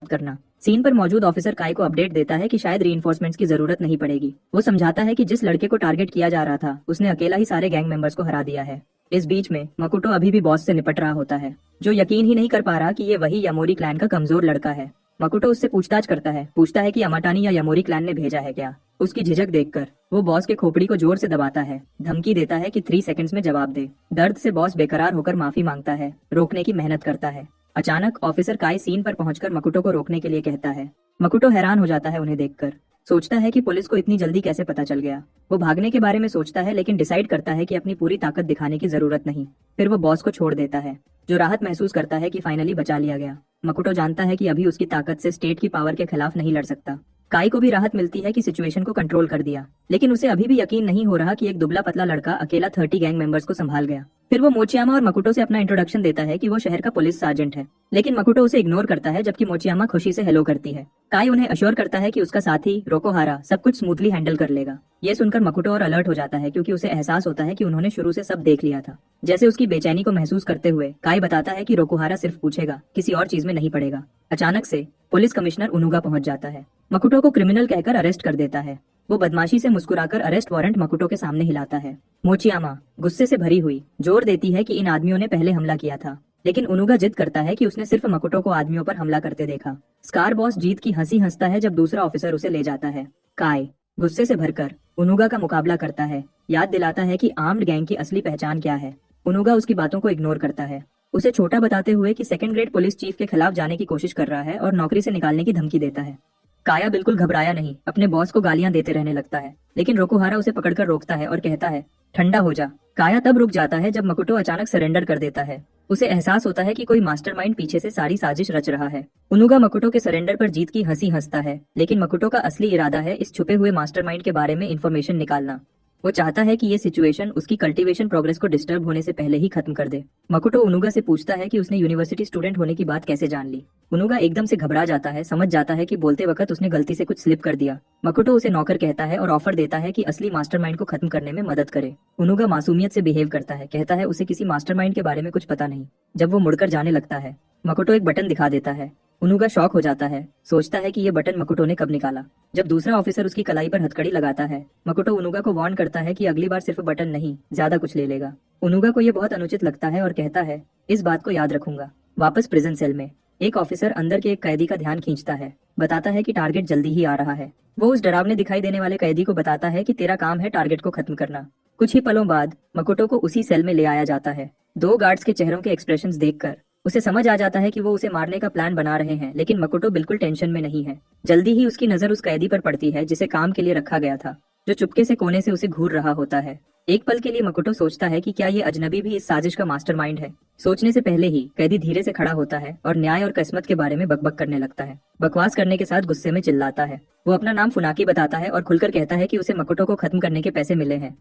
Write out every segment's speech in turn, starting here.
समाप्त करना। सीन पर मौजूद ऑफिसर काय को अपडेट देता है कि शायद रीइंफोर्समेंट्स की जरूरत नहीं पड़ेगी। वो समझाता है कि जिस लड़के को टारगेट किया जा रहा था उसने अकेला ही सारे गैंग मेंबर्स को हरा दिया है। इस बीच में मकुटो अभी भी बॉस से निपट रहा होता है, जो यकीन ही नहीं कर पा रहा कि ये वही यामोरी क्लैन का कमजोर लड़का है। मकुटो उससे पूछताछ करता है, पूछता है कि यामाटानी या यामोरी क्लैन ने भेजा है क्या। उसकी झिझक देखकर वो बॉस के खोपड़ी को जोर से दबाता है, धमकी देता है कि 3 सेकंड्स में जवाब दे। दर्द से बॉस बेकरार होकर माफी मांगता है, रोकने की मेहनत करता है। अचानक ऑफिसर काय सीन पर पहुंचकर मकुटो को रोकने के लिए कहता है। मकुटो हैरान हो जाता है उन्हें देखकर, सोचता है कि पुलिस को इतनी जल्दी कैसे पता चल गया। वो भागने के बारे में सोचता है लेकिन डिसाइड करता है कि अपनी पूरी ताकत दिखाने की जरूरत नहीं। फिर वो बॉस को छोड़ देता है, जो राहत महसूस करता है कि फाइनली बचा लिया गया। मकुटो जानता है कि अभी उसकी ताकत से स्टेट की पावर के खिलाफ नहीं लड़ सकता। काई को भी राहत मिलती है कि सिचुएशन को कंट्रोल कर दिया, लेकिन उसे अभी भी यकीन नहीं हो रहा कि एक दुबला पतला लड़का अकेला 30 गैंग मेंबर्स को संभाल गया। फिर वो मोचियामा और मकुटो से अपना इंट्रोडक्शन देता है कि वो शहर का पुलिस सार्जेंट है, लेकिन मकुटो उसे इग्नोर करता है जबकि मोचियामा खुशी से हेलो करती है। काई उन्हें अश्योर करता है कि उसका साथी रोकोहारा सब कुछ स्मूथली हैंडल कर लेगा। ये सुनकर मकुटो और अलर्ट हो जाता है, क्योंकि उसे एहसास होता है कि उन्होंने शुरू से सब देख लिया था। जैसे उसकी बेचैनी को महसूस करते हुए काई बताता है कि रोकोहारा सिर्फ पूछेगा, किसी और चीज में नहीं पड़ेगा। अचानक से पुलिस कमिश्नर उनुगा पहुंच जाता है, मकुटो को क्रिमिनल कहकर अरेस्ट कर देता है। वो बदमाशी से मुस्कुराकर अरेस्ट वारंट मकुटो के सामने हिलाता है। मोचियामा गुस्से से भरी हुई जोर देती है कि इन आदमियों ने पहले हमला किया था, लेकिन उनुगा जिद करता है कि उसने सिर्फ मकुटो को आदमियों पर हमला करते देखा। स्कार बॉस जीत की हंसी हंसता है जब दूसरा ऑफिसर उसे ले जाता है। काय गुस्से से भरकर उनुगा का मुकाबला करता है, याद दिलाता है कि आर्म्ड गैंग की असली पहचान क्या है। उनुगा उसकी बातों को इग्नोर करता है, उसे छोटा बताते हुए कि सेकंड ग्रेड पुलिस चीफ के खिलाफ जाने की कोशिश कर रहा है और नौकरी से निकालने की धमकी देता है। काया बिल्कुल घबराया नहीं, अपने बॉस को गालियां देते रहने लगता है, लेकिन रोकोहारा उसे पकड़कर रोकता है और कहता है, ठंडा हो जा। काया तब रुक जाता है जब मकुटो अचानक सरेंडर कर देता है। उसे एहसास होता है कि कोई मास्टरमाइंड पीछे से सारी साजिश रच रहा है। उनुगा मकुटो के सरेंडर पर जीत की हंसी हंसता है, लेकिन मकुटो का असली इरादा है इस छुपे हुए मास्टरमाइंड के बारे में इंफॉर्मेशन निकालना। वो चाहता है कि ये सिचुएशन उसकी कल्टीवेशन प्रोग्रेस को डिस्टर्ब होने से पहले ही खत्म कर दे। मकुटो उनुगा से पूछता है कि उसने यूनिवर्सिटी स्टूडेंट होने की बात कैसे जान ली। उनुगा एकदम से घबरा जाता है, समझ जाता है कि बोलते वक्त उसने गलती से कुछ स्लिप कर दिया। मकुटो उसे नौकर कहता है और ऑफर देता है कि असली मास्टरमाइंड को खत्म करने में मदद करे। उनुगा मासूमियत से बिहेव करता है, कहता है उसे किसी मास्टरमाइंड के बारे में कुछ पता नहीं। जब वो मुड़कर जाने लगता है, मकुटो एक बटन दिखा देता है। उनुगा शॉक हो जाता है, सोचता है कि ये बटन मकुटो ने कब निकाला। जब दूसरा ऑफिसर उसकी कलाई पर हथकड़ी लगाता है, मकुटो उनुगा को वार्न करता है कि अगली बार सिर्फ बटन नहीं, ज्यादा कुछ ले लेगा। उनुगा को ये बहुत अनुचित लगता है और कहता है, इस बात को याद रखूंगा। वापस प्रिजन सेल में एक ऑफिसर अंदर के एक कैदी का ध्यान खींचता है, बताता है कि टारगेट जल्दी ही आ रहा है। वो उस डरावने दिखाई देने वाले कैदी को बताता है कि तेरा काम है टारगेट को खत्म करना। कुछ ही पलों बाद मकुटो को उसी सेल में ले आया जाता है। 2 गार्ड्स के चेहरों के एक्सप्रेशंस देखकर उसे समझ आ जाता है कि वो उसे मारने का प्लान बना रहे हैं, लेकिन मकुटो बिल्कुल टेंशन में नहीं है। जल्दी ही उसकी नजर उस कैदी पर पड़ती है जिसे काम के लिए रखा गया था, जो चुपके से कोने से उसे घूर रहा होता है। एक पल के लिए मकुटो सोचता है कि क्या ये अजनबी भी इस साजिश का मास्टरमाइंड है। सोचने से पहले ही कैदी धीरे से खड़ा होता है और न्याय और किस्मत के बारे में बकबक करने लगता है। बकवास करने के साथ गुस्से में चिल्लाता है। वो अपना नाम फुनाकी बताता है और खुलकर कहता है कि उसे मकुटो को खत्म करने के पैसे मिले हैं।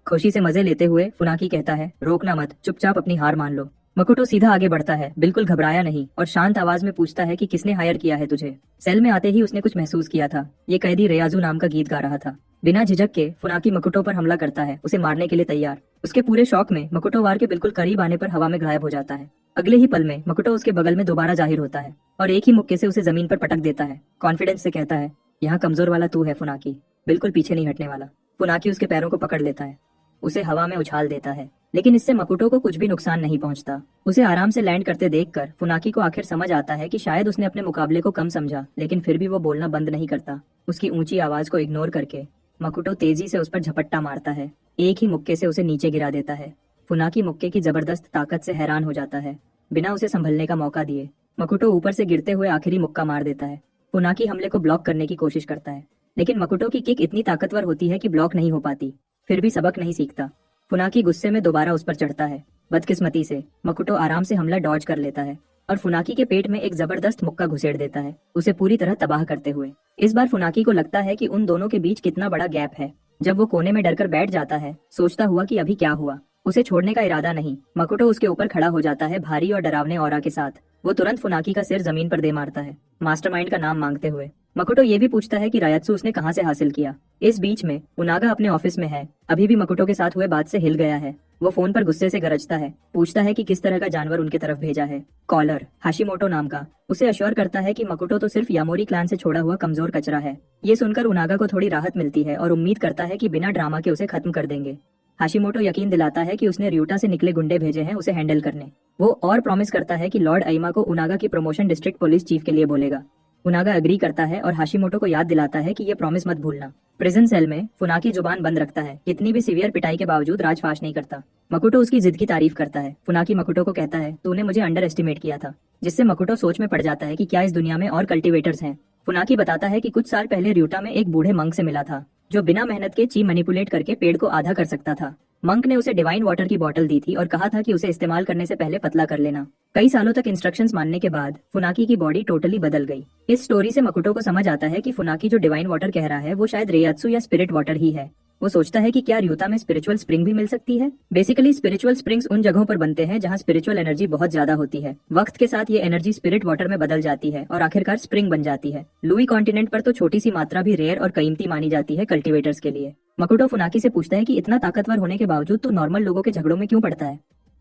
खुशी से मजे लेते हुए फुनाकी कहता है, रोकना मत, चुपचाप अपनी हार मान लो। मकुटो सीधा आगे बढ़ता है, बिल्कुल घबराया नहीं, और शांत आवाज में पूछता है कि किसने हायर किया है तुझे। सेल में आते ही उसने कुछ महसूस किया था। ये कैदी रेयाजू नाम का गीत गा रहा था। बिना झिझक के फुनाकी मकुटो पर हमला करता है, उसे मारने के लिए तैयार। उसके पूरे शौक में मकुटो वार के बिल्कुल करीब आने पर हवा में गायब हो जाता है। अगले ही पल में मकुटो उसके बगल में दोबारा जाहिर होता है और एक ही मुक्के से उसे जमीन पर पटक देता है। कॉन्फिडेंस से कहता है, यहाँ कमजोर वाला तू है फुनाकी, बिल्कुल पीछे नहीं हटने वाला। फुनाकी उसके पैरों को पकड़ लेता है, उसे हवा में उछाल देता है, लेकिन इससे मकुटो को कुछ भी नुकसान नहीं पहुंचता। उसे आराम से लैंड करते देखकर फुनाकी को आखिर समझ आता है कि शायद उसने अपने मुकाबले को कम समझा, लेकिन फिर भी वो बोलना बंद नहीं करता। उसकी ऊंची आवाज को इग्नोर करके मकुटो तेजी से उस पर झपट्टा मारता है, एक ही मुक्के से उसे नीचे गिरा देता है। फुनाकी मुक्के की जबरदस्त ताकत से हैरान हो जाता है। बिना उसे संभलने का मौका दिए मकुटो ऊपर से गिरते हुए आखिरी मुक्का मार देता है। फुनाकी हमले को ब्लॉक करने की कोशिश करता है, लेकिन मकुटो की किक इतनी ताकतवर होती है कि ब्लॉक नहीं हो पाती। फिर भी सबक नहीं सीखता। फुनाकी गुस्से में दोबारा उस पर चढ़ता है। बदकिस्मती से मकुटो आराम से हमला डॉज कर लेता है और फुनाकी के पेट में एक जबरदस्त मुक्का घुसेड़ देता है, उसे पूरी तरह तबाह करते हुए। इस बार फुनाकी को लगता है कि उन दोनों के बीच कितना बड़ा गैप है। जब वो कोने में डरकर बैठ जाता है, सोचता हुआ कि अभी क्या हुआ। उसे छोड़ने का इरादा नहीं, मकुटो उसके ऊपर खड़ा हो जाता है भारी और डरावने ऑरा के साथ। वो तुरंत फुनाकी का सिर जमीन पर दे मारता है, मास्टरमाइंड का नाम मांगते हुए। मकुटो ये भी पूछता है कि रायत्सु उसने कहाँ से हासिल किया। इस बीच में उनागा अपने ऑफिस में है, अभी भी मकुटो के साथ हुए बात से हिल गया है। वो फोन पर गुस्से से गरजता है, पूछता है कि किस तरह का जानवर उनके तरफ भेजा है। कॉलर हाशिमोटो नाम का उसे अश्योर करता है कि मकुटो तो सिर्फ यामोरी क्लैन से छोड़ा हुआ कमजोर कचरा है। ये सुनकर उनागा को थोड़ी राहत मिलती है और उम्मीद करता है कि बिना ड्रामा के उसे खत्म कर देंगे। हाशिमोटो यकीन दिलाता है कि उसने ryuta से निकले गुंडे भेजे हैं उसे हैंडल करने। वो और प्रॉमिस करता है कि लॉर्ड आइमा को उनागा की प्रमोशन डिस्ट्रिक्ट पुलिस चीफ के लिए बोलेगा। उनागा अग्री करता है और हाशिमोटो को याद दिलाता है कि ये प्रॉमिस मत भूलना। प्रिजन सेल में फुनाकी जुबान बंद रखता है, कितनी भी सीवियर पिटाई के बावजूद राजफाश नहीं करता। मकुटो उसकी जिद की तारीफ करता है। फुनाकी मकुटो को कहता है, तूने मुझे अंडर एस्टिमेट किया था, जिससे मकुटो सोच में पड़ जाता है कि क्या इस दुनिया में और कल्टीवेटर्स हैं। फुनाकी बताता है कि कुछ साल पहले ryuta में एक बूढ़े मंक से मिला था, जो बिना मेहनत के ची मैनिपुलेट करके पेड़ को आधा कर सकता था। मंक ने उसे डिवाइन वाटर की बोतल दी थी और कहा था कि उसे इस्तेमाल करने से पहले पतला कर लेना। कई सालों तक इंस्ट्रक्शंस मानने के बाद फुनाकी की बॉडी टोटली बदल गई। इस स्टोरी से मकुटो को समझ आता है कि फुनाकी जो डिवाइन वाटर कह रहा है वो शायद रेयात्सु या स्पिरिट वाटर ही है। वो सोचता है कि क्या ryuta में स्पिरिचुअल स्प्रिंग भी मिल सकती है। बेसिकली स्पिरिचुअल स्प्रिंग्स उन जगहों पर बनते हैं जहाँ स्पिरिचुअल एनर्जी बहुत ज्यादा होती है। वक्त के साथ ये एनर्जी स्पिरिट वाटर में बदल जाती है और आखिरकार स्प्रिंग बन जाती है। लुई कॉन्टिनेंट पर तो छोटी सी मात्रा भी रेयर और कीमती मानी जाती है कल्टीवेटर्स के लिए। मकुटो फुनाकी से पूछता है कि इतना ताकतवर होने के बावजूद तो नॉर्मल लोगों के झगड़ों में क्यों पड़ता है।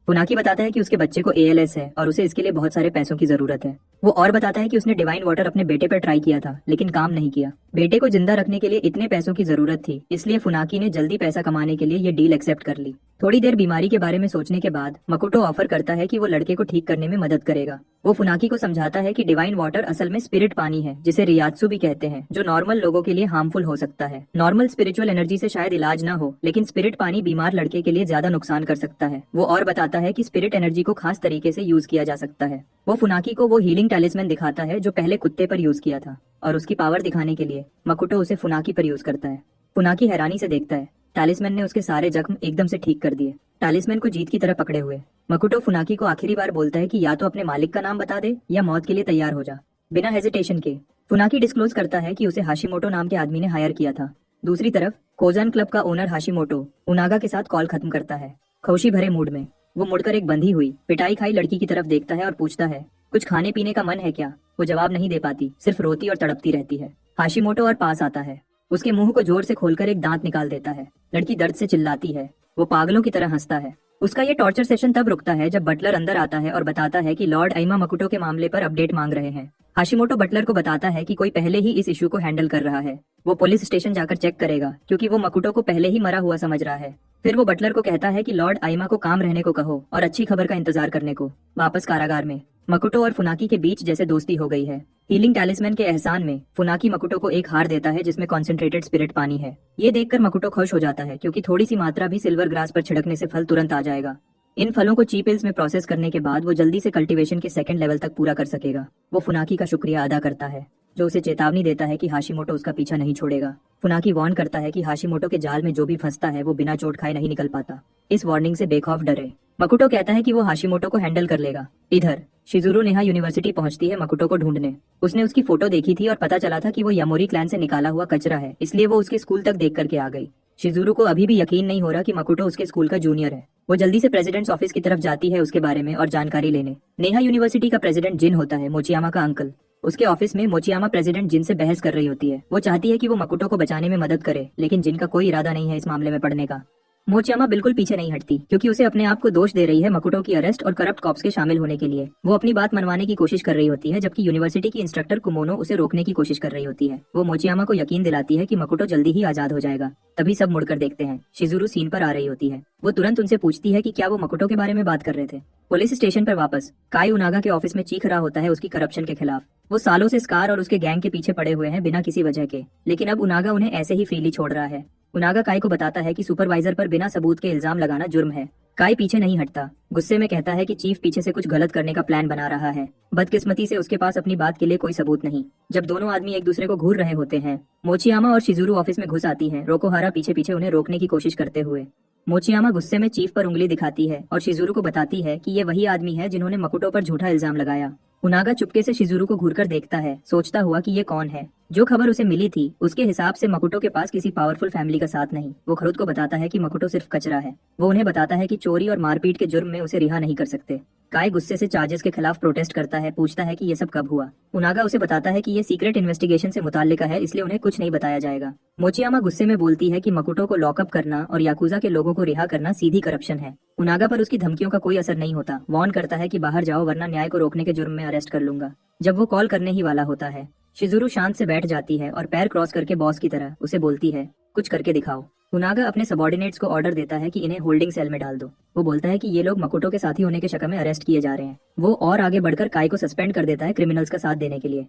फुनाकी बताता है कि उसके बच्चे को ALS है और उसे इसके लिए बहुत सारे पैसों की जरूरत है। वो और बताता है कि उसने डिवाइन वाटर अपने बेटे पर ट्राई किया था लेकिन काम नहीं किया। बेटे को जिंदा रखने के लिए इतने पैसों की जरूरत थी, इसलिए फुनाकी ने जल्दी पैसा कमाने के लिए ये डील एक्सेप्ट कर ली। थोड़ी देर बीमारी के बारे में सोचने के बाद मकुटो ऑफर करता है कि वो लड़के को ठीक करने में मदद करेगा। वो फुनाकी को समझाता है कि डिवाइन वाटर असल में स्पिरिट पानी है, जिसे रियात्सु भी कहते हैं, जो नॉर्मल लोगों के लिए हार्मफुल हो सकता है। नॉर्मल स्पिरिचुअल एनर्जी से शायद इलाज ना हो, लेकिन स्पिरिट पानी बीमार लड़के के लिए ज्यादा नुकसान कर सकता है। वो और बताता है कि स्पिरिट एनर्जी को खास तरीके से यूज किया जा सकता है। वो फुनाकी को वो हीलिंग टैलिस्मैन दिखाता है जो पहले कुत्ते पर यूज किया था, और उसकी पावर दिखाने के लिए मकुटो उसे फुनाकी पर यूज करता है। फुनाकी हैरानी से देखता है, टैलिस्मैन ने उसके सारे जख्म एकदम से ठीक कर दिए, टैलिस्मैन को जीत की तरह पकड़े हुए। मकुटो फुनाकी को आखिरी बार बोलता है कि या तो अपने मालिक का नाम बता दे या मौत के लिए तैयार हो जा। बिना हेजिटेशन के फुनाकी डिस्क्लोज करता है कि उसे हाशिमोटो नाम के आदमी ने हायर किया था। दूसरी तरफ कोजान क्लब का ओनर हाशिमोटो उनागा के साथ कॉल खत्म करता है। खुशी भरे मूड में वो मुड़कर एक बंधी हुई पिटाई खाई लड़की की तरफ देखता है और पूछता है, कुछ खाने पीने का मन है क्या। वो जवाब नहीं दे पाती, सिर्फ रोती और तड़पती रहती है। हाशिमोटो और पास आता है, उसके मुंह को जोर से खोलकर एक दांत निकाल देता है। लड़की दर्द से चिल्लाती है। वो पागलों की तरह हंसता है। उसका ये टॉर्चर सेशन तब रुकता है जब बटलर अंदर आता है और बताता है कि लॉर्ड आइमा मकुटो के मामले पर अपडेट मांग रहे हैं। हाशिमोटो बटलर को बताता है कि कोई पहले ही इस इशू को हैंडल कर रहा है। वो पुलिस स्टेशन जाकर चेक करेगा, क्योंकि वो मकुटो को पहले ही मरा हुआ समझ रहा है। फिर वो बटलर को कहता है कि लॉर्ड आइमा को काम रहने को कहो और अच्छी खबर का इंतजार करने को। वापस कारागार में मकुटो और फुनाकी के बीच जैसे दोस्ती हो गई है। हीलिंग टैलिस्मैन के एहसान में फुनाकी मकुटो को एक हार देता है जिसमें कॉन्सेंट्रेटेड स्पिरिट पानी है। ये देखकर मकुटो खुश हो जाता है, क्योंकि थोड़ी सी मात्रा भी सिल्वर ग्रास पर छिड़कने से फल तुरंत आ जाएगा। इन फलों को चीप हिल्स में प्रोसेस करने के बाद वो जल्दी से कल्टीवेशन के सेकंड लेवल तक पूरा कर सकेगा। वो फुनाकी का शुक्रिया अदा करता है, जो उसे चेतावनी देता है कि हाशिमोटो उसका पीछा नहीं छोड़ेगा। फुनाकी वार्न करता है कि हाशिमोटो के जाल में जो भी फंसता है वो बिना चोट खाए नहीं निकल पाता। इस वार्निंग से बेखौफ डरे। मकुटो कहता है कि वो हाशिमोटो को हैंडल कर लेगा। इधर शिजुरू नेहा यूनिवर्सिटी पहुंचती है मकुटो को ढूंढने। उसने उसकी फोटो देखी थी और पता चला था कि वो यामोरी क्लैन से निकाला हुआ कचरा है, इसलिए वो उसके स्कूल तक देख करके आ गई। शिजुरू को अभी भी यकीन नहीं हो रहा कि मकुटो उसके स्कूल का जूनियर है। वो जल्दी से प्रेसिडेंट्स ऑफिस की तरफ जाती है उसके बारे में और जानकारी लेने। नेहा यूनिवर्सिटी का प्रेसिडेंट जिन होता है, मोचियामा का अंकल। उसके ऑफिस में मोचियामा प्रेसिडेंट जिन से बहस कर रही होती है। वो चाहती है कि वो मकुटो को बचाने में मदद करे, लेकिन जिन का कोई इरादा नहीं है इस मामले में पड़ने का। मोचियामा बिल्कुल पीछे नहीं हटती, क्योंकि उसे अपने आप को दोष दे रही है मकुटो की अरेस्ट और करप्ट कॉप्स के शामिल होने के लिए। वो अपनी बात मनवाने की कोशिश कर रही होती है, जबकि यूनिवर्सिटी की इंस्ट्रक्टर कुमोनो उसे रोकने की कोशिश कर रही होती है। वो मोचियामा को यकीन दिलाती है कि मकुटो जल्दी ही आजाद हो जाएगा। तभी सब मुड़कर देखते हैं, शिजुरू सीन पर आ रही होती है। वो तुरंत उनसे पूछती है कि क्या वो मकुटो के बारे में बात कर रहे थे। पुलिस स्टेशन पर वापस काई उनागा के ऑफिस में चीख रहा होता है उसकी करप्शन के खिलाफ। वो सालों से स्कार और उसके गैंग के पीछे पड़े हुए हैं बिना किसी वजह के, लेकिन अब उनागा उन्हें ऐसे ही फ्रीली छोड़ रहा है। उनागा काई को बताता है कि सुपरवाइजर पर बिना सबूत के इल्जाम लगाना जुर्म है। काई पीछे नहीं हटता, गुस्से में कहता है कि चीफ पीछे से कुछ गलत करने का प्लान बना रहा है। बदकिस्मती से उसके पास अपनी बात के लिए कोई सबूत नहीं। जब दोनों आदमी एक दूसरे को घूर रहे होते हैं, मोचियामा और शिजुरू ऑफिस में घुस आती हैं, रोकोहारा पीछे पीछे उन्हें रोकने की कोशिश करते हुए। मोचियामा गुस्से में चीफ पर उंगली दिखाती है और शिजुरू को बताती है कि ये वही आदमी है जिन्होंने मकुटो पर झूठा इल्जाम लगाया। उनागा चुपके से शिजुरू को घूरकर देखता है, सोचता हुआ कि ये कौन है जो खबर उसे मिली थी उसके हिसाब से मकुटो के पास किसी पावरफुल फैमिली का साथ नहीं। वो खरुद को बताता है कि मकुटो सिर्फ कचरा है। वो उन्हें बताता है कि चोरी और मारपीट के जुर्म में उसे रिहा नहीं कर सकते। काय गुस्से से चार्जेस के खिलाफ प्रोटेस्ट करता है, पूछता है कि ये सब कब हुआ। उनागा उसे बताता है कि ये सीक्रेट इन्वेस्टिगेशन से मुताल्लिका है, इसलिए उन्हें कुछ नहीं बताया जाएगा। मोचियामा गुस्से में बोलती है कि मकुटो को लॉकअप करना और याकुजा के लोगों को रिहा करना सीधी करप्शन है। उनागा पर उसकी धमकियों का कोई असर नहीं होता। वॉर्न करता है कि बाहर जाओ वरना न्याय को रोकने के जुर्म में अरेस्ट कर लूंगा। जब वो कॉल करने ही वाला होता है, शिजुरू शांत से बैठ जाती है और पैर क्रॉस करके बॉस की तरह उसे बोलती है, कुछ करके दिखाओ। उनागा अपने सबॉर्डिनेट्स को ऑर्डर देता है कि इन्हें होल्डिंग सेल में डाल दो। वो बोलता है कि ये लोग मकुटो के साथी होने के शक में अरेस्ट किए जा रहे हैं। वो और आगे बढ़कर काय को सस्पेंड कर देता है क्रिमिनल्स का साथ देने के लिए।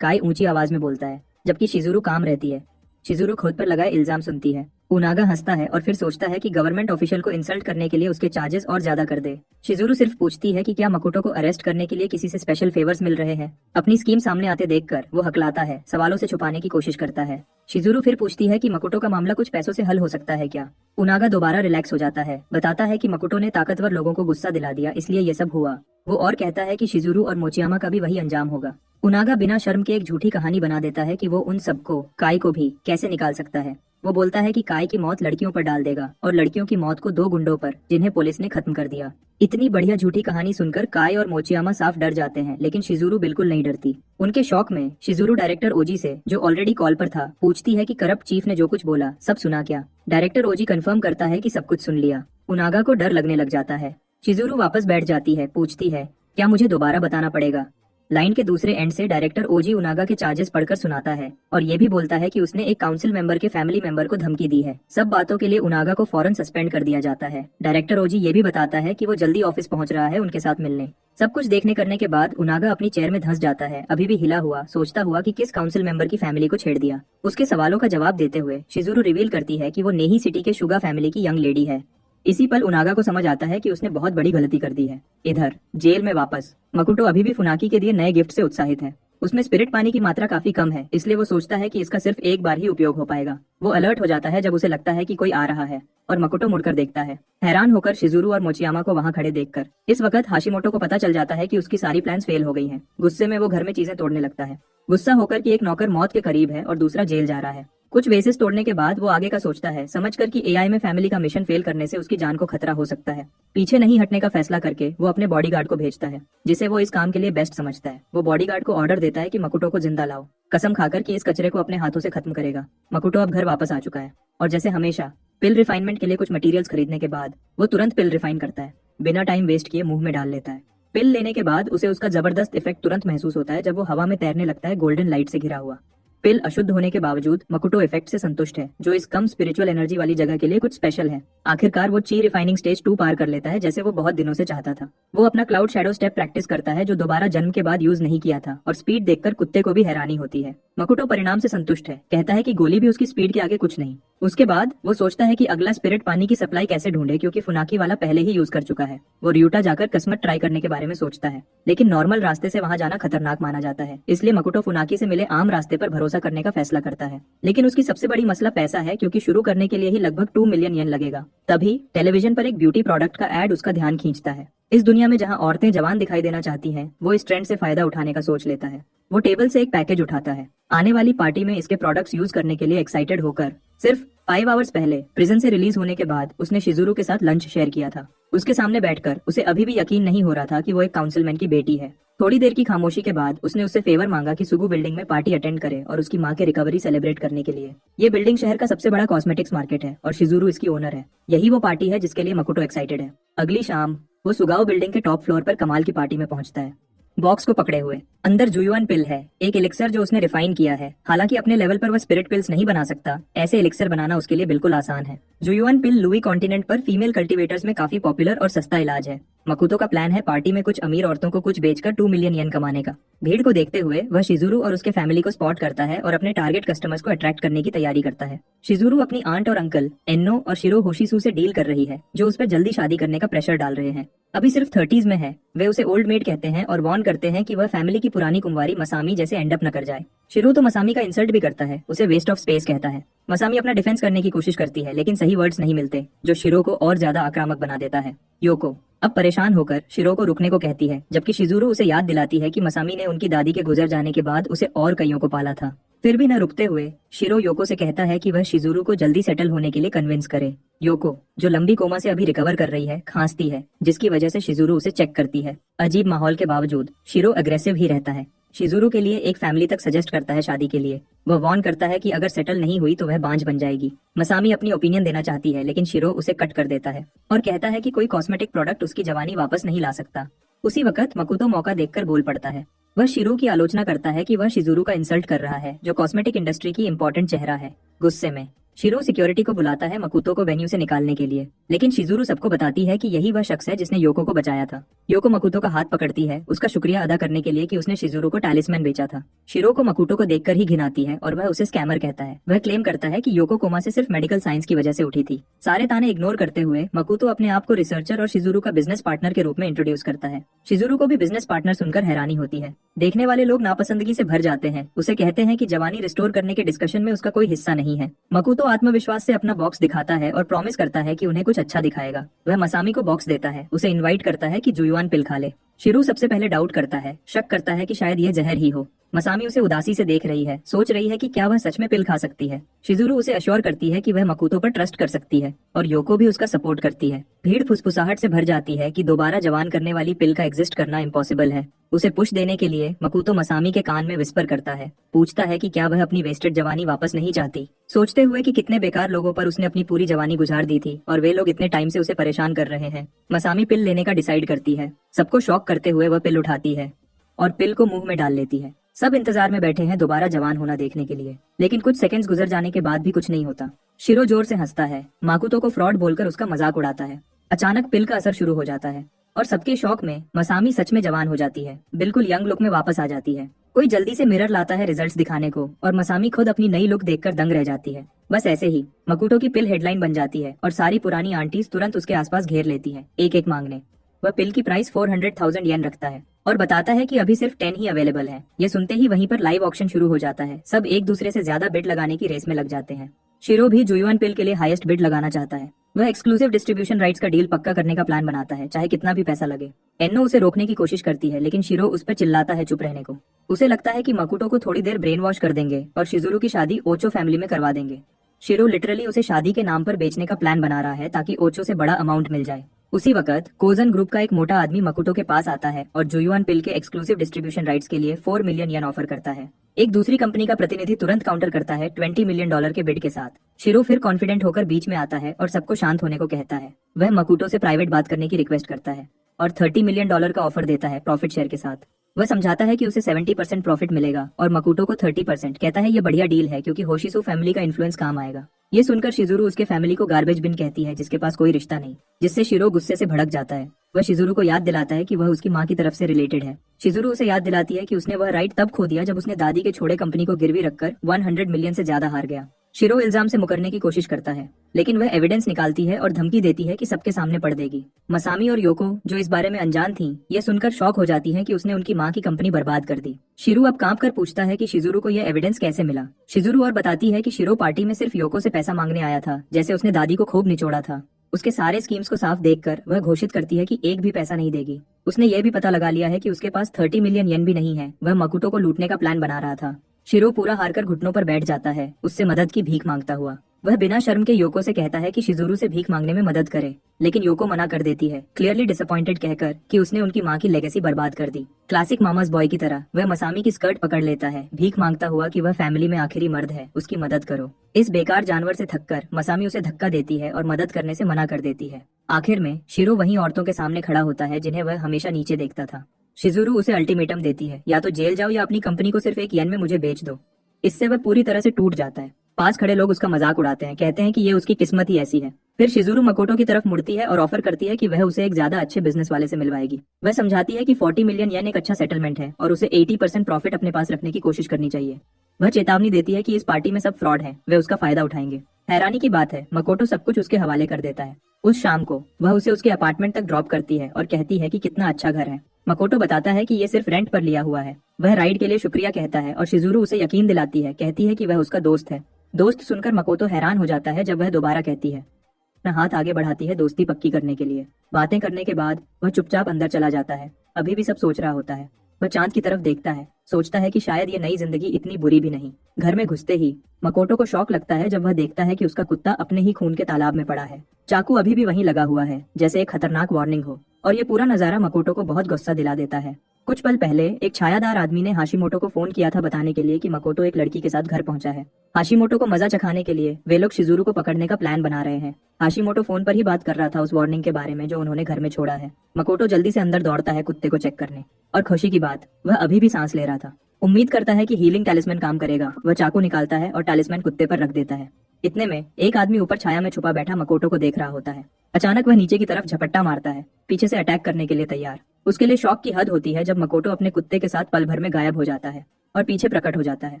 काय ऊंची आवाज में बोलता है, जबकि शिजुरू काम रहती है। शिजुरू खुद पर लगाए इल्जाम सुनती है। उनागा हंसता है और फिर सोचता है कि गवर्नमेंट ऑफिशियल को इंसल्ट करने के लिए उसके चार्जेस और ज्यादा कर दे। शिजुरू सिर्फ पूछती है कि क्या मकुटो को अरेस्ट करने के लिए किसी से स्पेशल फेवर्स मिल रहे हैं। अपनी स्कीम सामने आते देखकर वो हकलाता है, सवालों से छुपाने की कोशिश करता है। शिजुरू फिर पूछती है कि मकुटो का मामला कुछ पैसों से हल हो सकता है क्या। उनागा दोबारा रिलैक्स हो जाता है, बताता है कि मकुटो ने ताकतवर लोगों को गुस्सा दिला दिया, इसलिए ये सब हुआ। वो और कहता है कि शिजुरू और मोचियामा का भी वही अंजाम होगा। उनागा बिना शर्म के एक झूठी कहानी बना देता है कि वो उन सबको, काय को भी कैसे निकाल सकता है। वो बोलता है कि काय की मौत लड़कियों पर डाल देगा और लड़कियों की मौत को 2 गुंडों पर, जिन्हें पुलिस ने खत्म कर दिया। इतनी बढ़िया झूठी कहानी सुनकर काय और मोचियामा साफ डर जाते हैं, लेकिन शिजुरू बिल्कुल नहीं डरती। उनके शौक में शिजुरू डायरेक्टर ओजी से, जो ऑलरेडी कॉल पर था, पूछती है कि करप्ट चीफ ने जो कुछ बोला सब सुना क्या। डायरेक्टर ओजी कंफर्म करता है कि सब कुछ सुन लिया। उनागा को डर लगने लग जाता है। शिजुरू वापस बैठ जाती है, पूछती है, क्या मुझे दोबारा बताना पड़ेगा। लाइन के दूसरे एंड से डायरेक्टर ओजी उनागा के चार्जेस पढ़कर सुनाता है और ये भी बोलता है कि उसने एक काउंसिल मेंबर के फैमिली मेंबर को धमकी दी है। सब बातों के लिए उनागा को फौरन सस्पेंड कर दिया जाता है। डायरेक्टर ओजी ये भी बताता है कि वो जल्दी ऑफिस पहुंच रहा है उनके साथ मिलने। सब कुछ देखने करने के बाद उनागा अपनी चेयर में धंस जाता है, अभी भी हिला हुआ, सोचता हुआ कि किस काउंसिल मेंबर की फैमिली को छेड़ दिया। उसके सवालों का जवाब देते हुए शिजुरू रिवील करती है कि वो नेही सिटी के शुगा फैमिली की यंग लेडी है। इसी पल उनागा को समझ आता है कि उसने बहुत बड़ी गलती कर दी है। इधर जेल में वापस मकुटो अभी भी फुनाकी के दिए नए गिफ्ट से उत्साहित है। उसमें स्पिरिट पानी की मात्रा काफी कम है, इसलिए वो सोचता है कि इसका सिर्फ एक बार ही उपयोग हो पाएगा। वो अलर्ट हो जाता है जब उसे लगता है कि कोई आ रहा है और मकुटो मुड़कर देखता है, हैरान होकर शिजुरू और मोचियामा को वहाँ खड़े देखकर। इस वक्त हाशिमोटो को पता चल जाता है कि उसकी सारी प्लान्स फेल हो गई हैं। गुस्से में वो घर में चीजें तोड़ने लगता है। गुस्सा होकर कि एक नौकर मौत के करीब है और दूसरा जेल जा रहा है। कुछ वेसेस तोड़ने के बाद वो आगे का सोचता है, समझकर कि एआई में फैमिली का मिशन फेल करने से उसकी जान को खतरा हो सकता है। पीछे नहीं हटने का फैसला करके वो अपने बॉडीगार्ड को भेजता है, जिसे वो इस काम के लिए बेस्ट समझता है। वो बॉडीगार्ड को ऑर्डर देता है कि मकुटो को जिंदा लाओ, कसम खाकर कि इस कचरे को अपने हाथों से खत्म करेगा। मकुटो अब घर वापस आ चुका है और जैसे हमेशा पिल रिफाइनमेंट के लिए कुछ मटेरियल्स खरीदने के बाद वो तुरंत पिल रिफाइन करता है, बिना टाइम वेस्ट किए मुंह में डाल लेता है। पिल लेने के बाद उसे उसका जबरदस्त इफेक्ट तुरंत महसूस होता है जब वो हवा में तैरने लगता है गोल्डन लाइट से घिरा हुआ। पिल अशुद्ध होने के बावजूद मकुटो इफेक्ट से संतुष्ट है, जो इस कम स्पिरिचुअल एनर्जी वाली जगह के लिए कुछ स्पेशल है। आखिरकार वो ची रिफाइनिंग स्टेज 2 पार कर लेता है, जैसे वो बहुत दिनों से चाहता था। वो अपना क्लाउड शैडो स्टेप प्रैक्टिस करता है, जो दोबारा जन्म के बाद यूज नहीं किया था, और स्पीड देखकर कुत्ते को भी हैरानी होती है। मकुटो परिणाम से संतुष्ट है, कहता है कि गोली भी उसकी स्पीड के आगे कुछ नहीं। उसके बाद वो सोचता है कि अगला स्पिरिट पानी की सप्लाई कैसे ढूंढे, क्योंकि फुनाकी वाला पहले ही यूज कर चुका है। वो रियूटा जाकर किस्मत ट्राई करने के बारे में सोचता है, लेकिन नॉर्मल रास्ते से वहां जाना खतरनाक माना जाता है, इसलिए मकुटो फुनाकी से मिले आम रास्ते पर भरोसा करने का फैसला करता है। लेकिन उसकी सबसे बड़ी मसला पैसा है, क्योंकि शुरू करने के लिए ही लगभग 2 मिलियन येन लगेगा। तभी टेलीविजन पर एक ब्यूटी प्रोडक्ट का एड उसका ध्यान खींचता है। इस दुनिया में जहां औरतें जवान दिखाई देना चाहती हैं, वो इस ट्रेंड से फायदा उठाने का सोच लेता है। वो टेबल से एक पैकेज उठाता है। आने वाली पार्टी में इसके प्रोडक्ट्स यूज करने के लिए एक्साइटेड होकर सिर्फ 5 आवर्स पहले प्रिजन से रिलीज होने के बाद उसने शिजुरू के साथ लंच शेयर किया था। उसके सामने बैठकर उसे अभी भी यकीन नहीं हो रहा था कि वो एक काउंसिलमैन की बेटी है। थोड़ी देर की खामोशी के बाद उसने उससे फेवर मांगा कि सुगु बिल्डिंग में पार्टी अटेंड करे और उसकी माँ के रिकवरी सेलिब्रेट करने के लिए। ये बिल्डिंग शहर का सबसे बड़ा कॉस्मेटिक्स मार्केट है और शिजुरू इसकी ओनर है। यही वो पार्टी है जिसके लिए मकुटो एक्साइटेड है। अगली शाम वो सुगाओ बिल्डिंग के टॉप फ्लोर पर कमाल की पार्टी में पहुंचता है, बॉक्स को पकड़े हुए। अंदर जुयुआन पिल है, एक एलिक्सर जो उसने रिफाइन किया है। हालांकि अपने लेवल पर वह स्पिरिट पिल्स नहीं बना सकता, ऐसे एलिक्सर बनाना उसके लिए बिल्कुल आसान है। जुयुआन पिल लुई कॉन्टिनेंट पर फीमेल कल्टीवेटर्स में काफी पॉपुलर और सस्ता इलाज है। मकुतो का प्लान है पार्टी में कुछ अमीर औरतों को कुछ बेचकर 2 मिलियन येन कमाने का। भीड़ को देखते हुए वह शिजुरू और उसके फैमिली को स्पॉट करता है और अपने टारगेट कस्टमर्स को अट्रैक्ट करने की तैयारी करता है। शिजुरू अपनी आंट और अंकल एन्नो और शिरो होशिसु से डील कर रही है, जो उस पर जल्दी शादी करने का प्रेशर डाल रहे हैं। अभी सिर्फ 30s में है। वे उसे ओल्ड मेड कहते हैं और वार्न करते हैं कि वह फैमिली की पुरानी कुंवारी मसामी जैसे एंड अप न कर जाए। शिरो तो मसामी का इंसल्ट भी करता है, उसे वेस्ट ऑफ स्पेस कहता है। मसामी अपना डिफेंस करने की कोशिश करती है, लेकिन सही वर्ड्स नहीं मिलते, जो शिरो को और ज्यादा आक्रामक बना देता है। योको अब परेशान होकर शिरो को रुकने को कहती है, जबकि शिजुरू उसे याद दिलाती है कि मसामी ने उनकी दादी के गुजर जाने के बाद उसे और कईयों को पाला था। फिर भी न रुकते हुए शिरो योको से कहता है कि वह शिजुरू को जल्दी सेटल होने के लिए कन्विंस करे। योको, जो लंबी कोमा से अभी रिकवर कर रही है, खांसती है, जिसकी वजह से शिजुरू उसे चेक करती है। अजीब माहौल के बावजूद शिरो अग्रेसिव ही रहता है। शिजुरू के लिए एक फैमिली तक सजेस्ट करता है शादी के लिए। वह वार्न करता है कि अगर सेटल नहीं हुई तो वह बांझ बन जाएगी। मसामी अपनी ओपिनियन देना चाहती है, लेकिन शिरो उसे कट कर देता है और कहता है कि कोई कॉस्मेटिक प्रोडक्ट उसकी जवानी वापस नहीं ला सकता। उसी वक्त मकुतो मौका देखकर बोल पड़ता है। वह शिरो की आलोचना करता है कि वह शिजुरू का इंसल्ट कर रहा है, जो कॉस्मेटिक इंडस्ट्री की इंपॉर्टेंट चेहरा है। गुस्से में शिरो सिक्योरिटी को बुलाता है मकुतो को वेन्यू से निकालने के लिए, लेकिन शिजुरू सबको बताती है कि यही वह शख्स है जिसने योको को बचाया था। योको मकुतो का हाथ पकड़ती है, उसका शुक्रिया अदा करने के लिए कि उसने शिजुरू को टैलिस्मैन बेचा था। शिरो को मकुतो को देखकर ही घिन आती है और वह उसे स्कैमर कहता है। वह क्लेम करता है कि योको कोमा से सिर्फ मेडिकल साइंस की वजह से उठी थी। सारे ताने इग्नोर करते हुए मकुतो अपने आप को रिसर्चर और शिजुरू का बिजनेस पार्टनर के रूप में इंट्रोड्यूस करता है। शिजुरू को भी बिजनेस पार्टनर सुनकर हैरानी होती है। देखने वाले लोग नापसंदगी से भर जाते हैं। उसे कहते हैं कि जवानी रिस्टोर करने के डिस्कशन में उसका कोई हिस्सा नहीं है। मकुतो आत्मविश्वास से अपना बॉक्स दिखाता है और प्रॉमिस करता है कि उन्हें कुछ अच्छा दिखाएगा। वह मसामी को बॉक्स देता है, उसे इनवाइट करता है कि जुयुआन पिल खा ले। शिरू सबसे पहले डाउट करता है, शक करता है कि शायद यह जहर ही हो। मसामी उसे उदासी से देख रही है, सोच रही है कि क्या वह सच में पिल खा सकती है। शिजुरू उसे अश्योर करती है कि वह मकुतो पर ट्रस्ट कर सकती है और योको भी उसका सपोर्ट करती है। भीड़ फुसफुसाहट से भर जाती है कि दोबारा जवान करने वाली पिल का एग्जिस्ट करना इम्पॉसिबल है। उसे पुश देने के लिए मकुतो मसामी के कान में विस्पर करता है, पूछता है कि क्या वह अपनी वेस्टेड जवानी वापस नहीं चाहती, सोचते हुए कि कितने बेकार लोगों पर उसने अपनी पूरी जवानी गुजार दी थी और वे लोग इतने टाइम से उसे परेशान कर रहे हैं। मसामी पिल लेने का डिसाइड करती है। सबको शॉक करते हुए वह पिल उठाती है और पिल को मुंह में डाल लेती है। सब इंतजार में बैठे हैं दोबारा जवान होना देखने के लिए, लेकिन कुछ सेकंड्स गुजर जाने के बाद भी कुछ नहीं होता। शिरो जोर से हंसता है, माकुतो को फ्रॉड बोलकर उसका मजाक उड़ाता है। अचानक पिल का असर शुरू हो जाता है और सबके शौक में मसामी सच में जवान हो जाती है, बिल्कुल यंग लुक में वापस आ जाती है। कोई जल्दी से मिरर लाता है रिजल्ट्स दिखाने को और मसामी खुद अपनी नई लुक देखकर दंग रह जाती है। बस ऐसे ही मकुतो की पिल हेडलाइन बन जाती है और सारी पुरानी आंटीज तुरंत उसके आसपास घेर लेती है, एक एक मांगने। वह पिल की प्राइस 400,000 येन रखता है और बताता है कि अभी सिर्फ 10 ही अवेलेबल है। ये सुनते ही वहीं पर लाइव ऑक्शन शुरू हो जाता है। सब एक दूसरे से ज्यादा बिड लगाने की रेस में लग जाते हैं। शिरो भी जुयुआन पिल के लिए हाईएस्ट बिड लगाना चाहता है। वह एक्सक्लूसिव डिस्ट्रीब्यूशन राइट्स का डील पक्का करने का प्लान बनाता है, चाहे कितना भी पैसा लगे। एन्नो उसे रोकने की कोशिश करती है, लेकिन शिरो उस पर चिल्लाता है चुप रहने को। उसे लगता है कि मकुतो को थोड़ी देर ब्रेन वॉश कर देंगे और शिजुरू की शादी ओचो फैमिली में करवा देंगे। शिरो लिटरली उसे शादी के नाम पर बेचने का प्लान बना रहा है ताकि ओचो से बड़ा अमाउंट मिल जाए। उसी वक्त कोजन ग्रुप का एक मोटा आदमी मकुतो के पास आता है और जुयुआन पिल के एक्सक्लूसिव डिस्ट्रीब्यूशन राइट्स के लिए 4 मिलियन येन ऑफर करता है। एक दूसरी कंपनी का प्रतिनिधि तुरंत काउंटर करता है $20 मिलियन के बिड के साथ। शिरो फिर कॉन्फिडेंट होकर बीच में आता है और सबको शांत होने को कहता है। वह मकुतो से प्राइवेट बात करने की रिक्वेस्ट करता है और $30 मिलियन का ऑफर देता है प्रॉफिट शेयर के साथ। वह समझाता है कि उसे 70% प्रॉफिट मिलेगा और मकुतो को 30%। कहता है ये बढ़िया डील है क्योंकि होशिसु फैमिली का इन्फ्लुएंस काम आएगा। ये सुनकर शिजुरू उसके फैमिली को गार्बेज बिन कहती है जिसके पास कोई रिश्ता नहीं, जिससे शिरो गुस्से से भड़क जाता है। वह शिजुरू को याद दिलाता है कि वह उसकी माँ की तरफ से रिलेटेड है। शिजुरू उसे याद दिलाती है कि उसने वह राइट तब खो दिया जब उसने दादी के छोड़े कंपनी को गिरवी रखकर 100 मिलियन से ज्यादा हार गया। शिरो इल्जाम से मुकरने की कोशिश करता है, लेकिन वह एविडेंस निकालती है और धमकी देती है कि सबके सामने पड़ देगी। मसामी और योको, जो इस बारे में अनजान थीं, यह सुनकर शॉक हो जाती हैं कि उसने उनकी माँ की कंपनी बर्बाद कर दी। शिरू अब कांप कर पूछता है कि शिजुरू को यह एविडेंस कैसे मिला। शिजुरू और बताती है कि शिरो पार्टी में सिर्फ योको से पैसा मांगने आया था, जैसे उसने दादी को खूब निचोड़ा था। उसके सारे स्कीम्स को साफ देखकर वह घोषित करती है कि एक भी पैसा नहीं देगी। उसने यह भी पता लगा लिया है कि उसके पास 30 मिलियन येन भी नहीं है। वह मकुतो को लूटने का प्लान बना रहा था। शिरो पूरा हारकर घुटनों पर बैठ जाता है, उससे मदद की भीख मांगता हुआ। वह बिना शर्म के योको से कहता है कि शिजुरू से भीख मांगने में मदद करे, लेकिन योको मना कर देती है, क्लियरली डिसअपॉइंटेड कहकर कि उसने उनकी माँ की लेगेसी बर्बाद कर दी। क्लासिक मामास बॉय की तरह वह मसामी की स्कर्ट पकड़ लेता है, भीख मांगता हुआ कि वह फैमिली में आखिरी मर्द है, उसकी मदद करो। इस बेकार जानवर से थककर मसामी उसे धक्का देती है और मदद करने से मना कर देती है। आखिर में शिरो वही औरतों के सामने खड़ा होता है जिन्हें वह हमेशा नीचे देखता था। शिजुरू उसे अल्टीमेटम देती है, या तो जेल जाओ या अपनी कंपनी को सिर्फ 1 येन में मुझे बेच दो। इससे वह पूरी तरह से टूट जाता है। पास खड़े लोग उसका मजाक उड़ाते हैं, कहते हैं कि ये उसकी किस्मत ही ऐसी है। फिर शिजुरू मकोटो की तरफ मुड़ती है और ऑफर करती है कि वह उसे एक ज्यादा अच्छे बिजनेस वाले से मिलवाएगी। वह समझाती है कि 40 मिलियन येन एक अच्छा सेटलमेंट है और उसे 80% प्रॉफिट अपने पास रखने की कोशिश करनी चाहिए। वह चेतावनी देती है कि इस पार्टी में सब फ्रॉड है, वे उसका फायदा उठाएंगे। हैरानी की बात है, मकोटो सब कुछ उसके हवाले कर देता है। उस शाम को वह उसे उसके अपार्टमेंट तक ड्रॉप करती है और कहती है कि कितना अच्छा घर है। मकोटो बताता है कि ये सिर्फ रेंट पर लिया हुआ है। वह राइड के लिए शुक्रिया कहता है और शिजुरू उसे यकीन दिलाती है, कहती है कि वह उसका दोस्त है। दोस्त सुनकर मकोटो हैरान हो जाता है जब वह दोबारा कहती है। अपना हाथ आगे बढ़ाती है दोस्ती पक्की करने के लिए। बातें करने के बाद वह चुपचाप अंदर चला जाता है। अभी भी सब सोच रहा होता है। वह चांद की तरफ देखता है सोचता है कि शायद ये नई जिंदगी इतनी बुरी भी नहीं। घर में घुसते ही मकोटो को शौक लगता है जब वह देखता है कि उसका कुत्ता अपने ही खून के तालाब में पड़ा है। चाकू अभी भी वहीं लगा हुआ है, जैसे एक खतरनाक वार्निंग हो। और ये पूरा नजारा मकोटो को बहुत गुस्सा दिला देता है। कुछ पल पहले एक छायादार आदमी ने हाशिमोटो को फोन किया था बताने के लिए कि मकोटो एक लड़की के साथ घर पहुंचा है। हाशिमोटो को मजा चखाने के लिए वे लोग शिजुरू को पकड़ने का प्लान बना रहे हैं। हाशिमोटो फोन पर ही बात कर रहा था उस वार्निंग के बारे में जो उन्होंने घर में छोड़ा है। मकोटो जल्दी से अंदर दौड़ता है कुत्ते को चेक करने, और खुशी की बात, वह अभी भी सांस ले रहा था। उम्मीद करता है कि हीलिंग टैलिस्मैन काम करेगा। वह चाकू निकालता है और टैलिस्मैन कुत्ते पर रख देता है। इतने में एक आदमी ऊपर छाया में छुपा बैठा मकोटो को देख रहा होता है। अचानक वह नीचे की तरफ झपट्टा मारता है, पीछे से अटैक करने के लिए तैयार। उसके लिए शौक की हद होती है जब मकोटो अपने कुत्ते के साथ पल भर में गायब हो जाता है और पीछे प्रकट हो जाता है।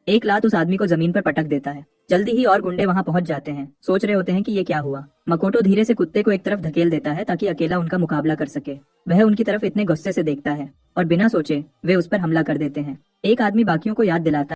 एक लात उस आदमी को जमीन पर पटक देता है। जल्दी ही और गुंडे वहां पहुंच जाते हैं। सोच रहे होते हैं कि ये क्या हुआ। मकोटो धीरे से कुत्ते को एक तरफ धकेल देता है ताकि अकेला उनका मुकाबला कर सके। वह उनकी तरफ इतने गुस्से से देखता है और बिना सोचे वे उस पर हमला कर देते हैं। एक आदमी बाकियों को याद दिलाता